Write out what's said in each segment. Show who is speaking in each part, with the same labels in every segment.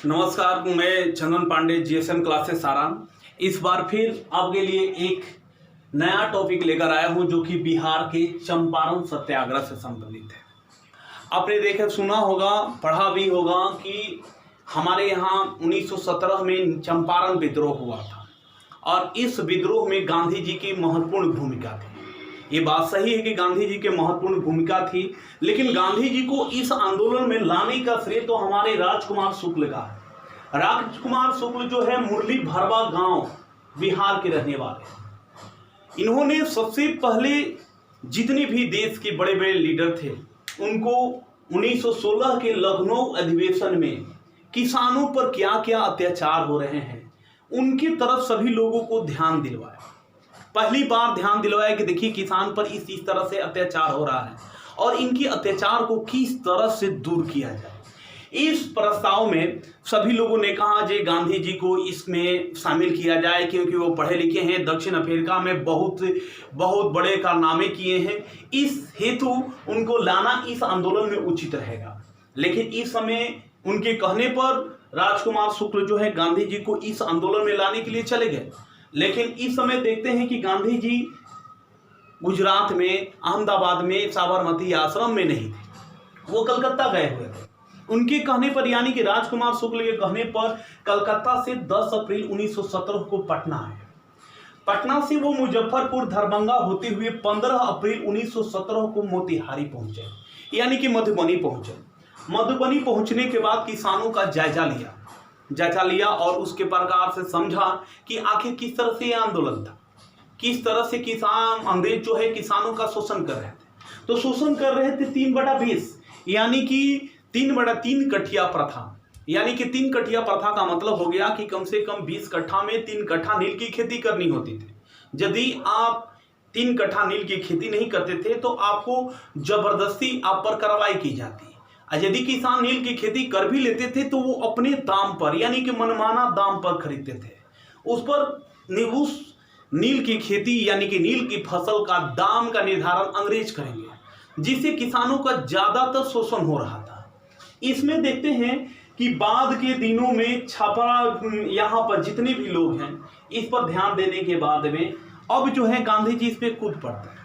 Speaker 1: नमस्कार, मैं चंदन Pandey, GSM classes सारांश। इस बार फिर आपके लिए एक नया टॉपिक लेकर आया हूं जो कि बिहार के चंपारण सत्याग्रह से संबंधित है। आपने देखा सुना होगा, पढ़ा भी होगा कि हमारे यहाँ 1917 में चंपारण विद्रोह हुआ था और इस विद्रोह में गांधी जी की महत्वपूर्ण भूमिका थी। ये बात सही है कि गांधी जी की महत्वपूर्ण भूमिका थी, लेकिन गांधी जी को इस आंदोलन में लाने का श्रेय तो हमारे राजकुमार शुक्ल का है। राजकुमार शुक्ल जो है मुरली भरवा गांव बिहार के रहने वाले। इन्होंने सबसे पहले जितने भी देश के बड़े बड़े लीडर थे उनको 1916 के लखनऊ अधिवेशन में किसानों पर क्या क्या अत्याचार हो रहे हैं उनकी तरफ सभी लोगों को ध्यान दिलवाया। पहली बार ध्यान दिलवाया कि देखिए किसान पर इस तरह से अत्याचार हो रहा है और इनकी अत्याचार को किस तरह से दूर किया जाए। इस प्रस्ताव में सभी लोगों ने कहा कि गांधी जी को इसमें शामिल किया जाए क्योंकि वो पढ़े लिखे हैं, दक्षिण अफ्रीका में बहुत बड़े कारनामे किए हैं, इस हेतु उनको लाना इस आंदोलन में उचित रहेगा। लेकिन इस समय उनके कहने पर राजकुमार शुक्ल जो है गांधी जी को इस आंदोलन में लाने के लिए चले गए। लेकिन इस समय देखते हैं कि गांधी जी गुजरात में, अहमदाबाद में, साबरमती आश्रम में नहीं थे, वो कलकत्ता गए हुए थे। उनके कहने पर, यानी कि राजकुमार शुक्ल के कहने पर कलकत्ता से 10 अप्रैल 1917 को पटना आए। पटना से वो मुजफ्फरपुर, दरभंगा होते हुए 15 अप्रैल 1917 को मोतिहारी पहुंचे, यानी कि मधुबनी पहुंचे। मधुबनी पहुंचने के बाद किसानों का जायजा लिया और उसके प्रकार से समझा कि आखिर किस तरह से यह आंदोलन था, किस तरह से किसान, अंग्रेज जो है किसानों का शोषण कर रहे थे। तो शोषण कर रहे थे 3/20, यानी कि 3/3 कठिया प्रथा। यानी कि 3 कठिया प्रथा का मतलब हो गया कि कम से कम 20 कट्ठा में 3 कट्ठा नील की खेती करनी होती थी। यदि आप 3 कट्ठा नील की खेती नहीं करते थे तो आपको जबरदस्ती आप पर कार्रवाई की जाती। यदि किसान नील की खेती कर भी लेते थे तो वो अपने दाम पर, यानी कि मनमाना दाम पर खरीदते थे। उस पर उस नील की खेती यानी कि नील की फसल का दाम का निर्धारण अंग्रेज करेंगे, जिससे किसानों का ज्यादातर शोषण हो रहा था। इसमें देखते हैं कि बाद के दिनों में छपरा, यहाँ पर जितने भी लोग हैं, इस पर ध्यान देने के बाद में अब जो है गांधी जी इस पे कूद पड़ते हैं।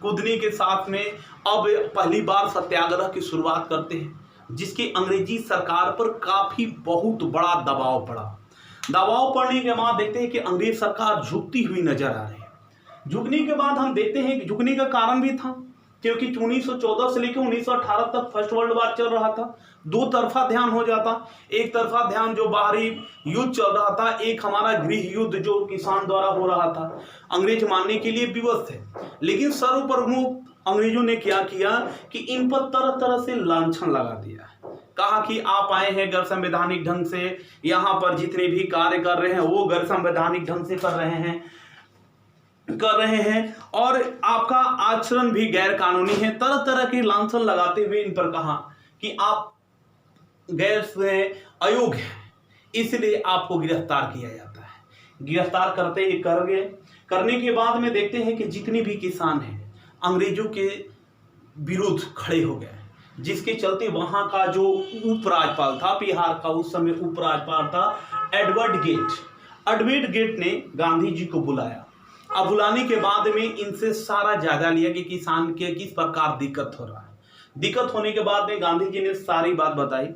Speaker 1: कूदने के साथ में अब पहली बार सत्याग्रह की शुरुआत करते हैं, जिसकी अंग्रेजी सरकार पर काफी बहुत बड़ा दबाव पड़ा। दबाव पड़ने के बाद देखते हैं कि अंग्रेज सरकार झुकती हुई नजर आ रही है। झुकने के बाद हम देखते हैं कि झुकने का कारण भी था क्योंकि 1914 से लेकर 1918 तक फर्स्ट वर्ल्ड वार चल रहा था। दो तरफा ध्यान हो जाता, एक तरफा ध्यान जो बाहरी युद्ध चल रहा था, एक हमारा गृह युद्ध जो किसान द्वारा हो रहा था। अंग्रेज मानने के लिए विवश थे, लेकिन सर्वप्रमुख अंग्रेजों ने क्या किया कि इन पर तरह तरह से लांछन लगा दिया। कहा कि आप आए हैं गैर संवैधानिक ढंग से, यहाँ पर जितने भी कार्य कर रहे हैं वो गैर संवैधानिक ढंग से कर रहे हैं और आपका आचरण भी गैर कानूनी है। तरह तरह के लांछन लगाते हुए इन पर कहा कि आप गैर से अयोग्य हैं, इसलिए आपको गिरफ्तार किया जाता है। गिरफ्तार करने के बाद में देखते हैं कि जितने भी किसान हैं अंग्रेजों के विरुद्ध खड़े हो गए, जिसके चलते वहां का जो उपराज्यपाल था, बिहार का उस समय उपराज्यपाल था एडवर्ड गेट ने गांधी जी को बुलाया। अब बुलाने के बाद में इनसे सारा जायजा लिया कि किसान के किस प्रकार दिक्कत हो रहा है। दिक्कत होने के बाद में गांधी जी ने सारी बात बताई।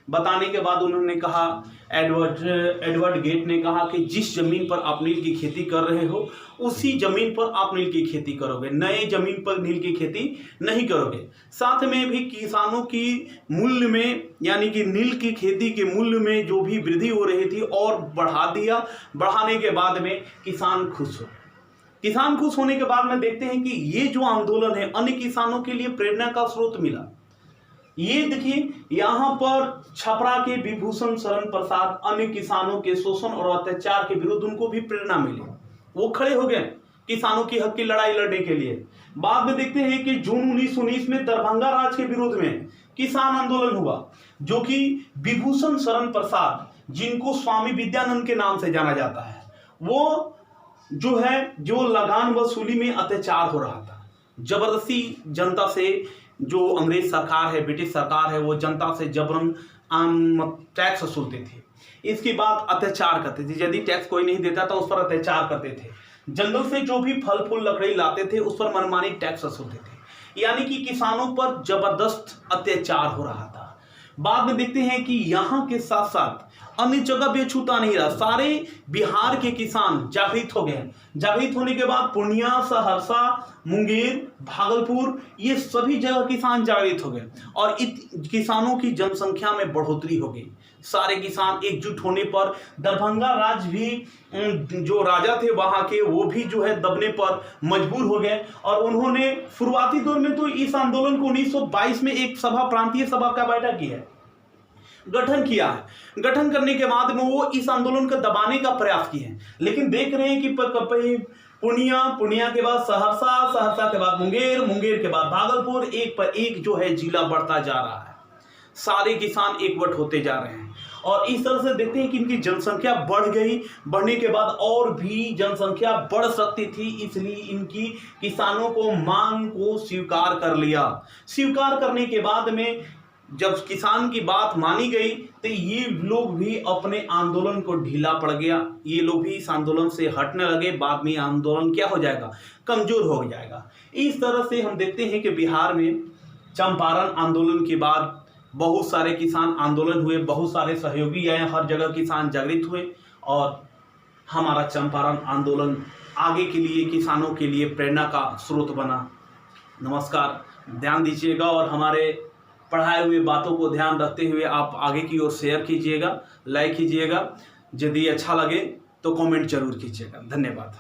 Speaker 1: बताने के बाद उन्होंने कहा, एडवर्ड गेट ने कहा कि जिस जमीन पर आप नील की खेती कर रहे हो उसी जमीन पर आप नील की खेती करोगे, नए जमीन पर नील की खेती नहीं करोगे। साथ में भी किसानों की मूल्य में, यानी कि नील की खेती के मूल्य में जो भी वृद्धि हो रही थी और बढ़ा दिया। बढ़ाने के बाद में किसान खुश होने के बाद में देखते हैं कि ये जो आंदोलन है अन्य किसानों के लिए प्रेरणा का स्रोत मिला। ये देखिए, यहाँ पर छपरा के विभूषण शरण प्रसाद अन्य किसानों के शोषण और अत्याचार के विरुद्ध उनको भी प्रेरणा मिली। वो खड़े हो गए किसानों की हक की लड़ाई लड़ने के लिए। बाद में देखते हैं कि जून 1919 में दरभंगा राज के विरोध में किसान आंदोलन हुआ, जो कि विभूषण शरण प्रसाद, जिनको स्वामी विद्यानंद के नाम से जाना जाता है, वो जो है जो लगान वसूली में अत्याचार हो रहा था, जबरदस्ती जनता से जो अंग्रेज सरकार है, ब्रिटिश सरकार है, वो जनता से जबरन टैक्स वसूलते थे। इसके बाद अत्याचार करते थे, यदि टैक्स कोई नहीं देता तो उस पर अत्याचार करते थे। जंगल से जो भी फल फूल लकड़ी लाते थे उस पर मनमानी टैक्स वसूलते थे, यानी कि किसानों पर जबरदस्त अत्याचार हो रहा था। बाद में देखते हैं कि यहाँ के साथ साथ अन्य जगह भी छूटा नहीं रहा, सारे बिहार के किसान जागृत हो गए। जागृत होने के बाद पूर्णिया, सहरसा, मुंगेर, भागलपुर, ये सभी जगह किसान जागृत हो गए और किसानों की जनसंख्या में बढ़ोतरी हो गई। सारे किसान एकजुट होने पर दरभंगा राज्य भी जो राजा थे वहां के, वो भी जो है दबने पर मजबूर हो गए और उन्होंने शुरुआती दौर में तो इस आंदोलन को 1922 में एक सभा, प्रांतीय सभा का बैठक की है, गठन किया है। गठन करने के बाद में वो इस आंदोलन को दबाने का प्रयास किए हैं, लेकिन देख रहे हैं कि पूर्णिया के बाद सहरसा, सहरसा के बाद मुंगेर, मुंगेर के बाद भागलपुर, एक पर एक जो है जिला बढ़ता जा रहा है। सारे किसान एकवट होते जा रहे हैं और इस तरह से देखते हैं कि इनकी जनसंख्या बढ़ गई। बढ़ने के बाद और भी जनसंख्या बढ़ सकती थी, इसलिए इनकी किसानों को मांग को स्वीकार कर लिया। स्वीकार करने के बाद में जब किसान की बात मानी गई तो ये लोग भी अपने आंदोलन को ढीला पड़ गया, ये लोग भी इस आंदोलन से हटने लगे। बाद में आंदोलन क्या हो जाएगा, कमजोर हो जाएगा। इस तरह से हम देखते हैं कि बिहार में चंपारण आंदोलन के बाद बहुत सारे किसान आंदोलन हुए, बहुत सारे सहयोगी आए, हर जगह किसान जागृत हुए और हमारा चंपारण आंदोलन आगे के लिए किसानों के लिए प्रेरणा का स्रोत बना। नमस्कार, ध्यान दीजिएगा और हमारे पढ़ाए हुए बातों को ध्यान रखते हुए आप आगे की ओर शेयर कीजिएगा, लाइक कीजिएगा। यदि अच्छा लगे तो कमेंट जरूर कीजिएगा। धन्यवाद।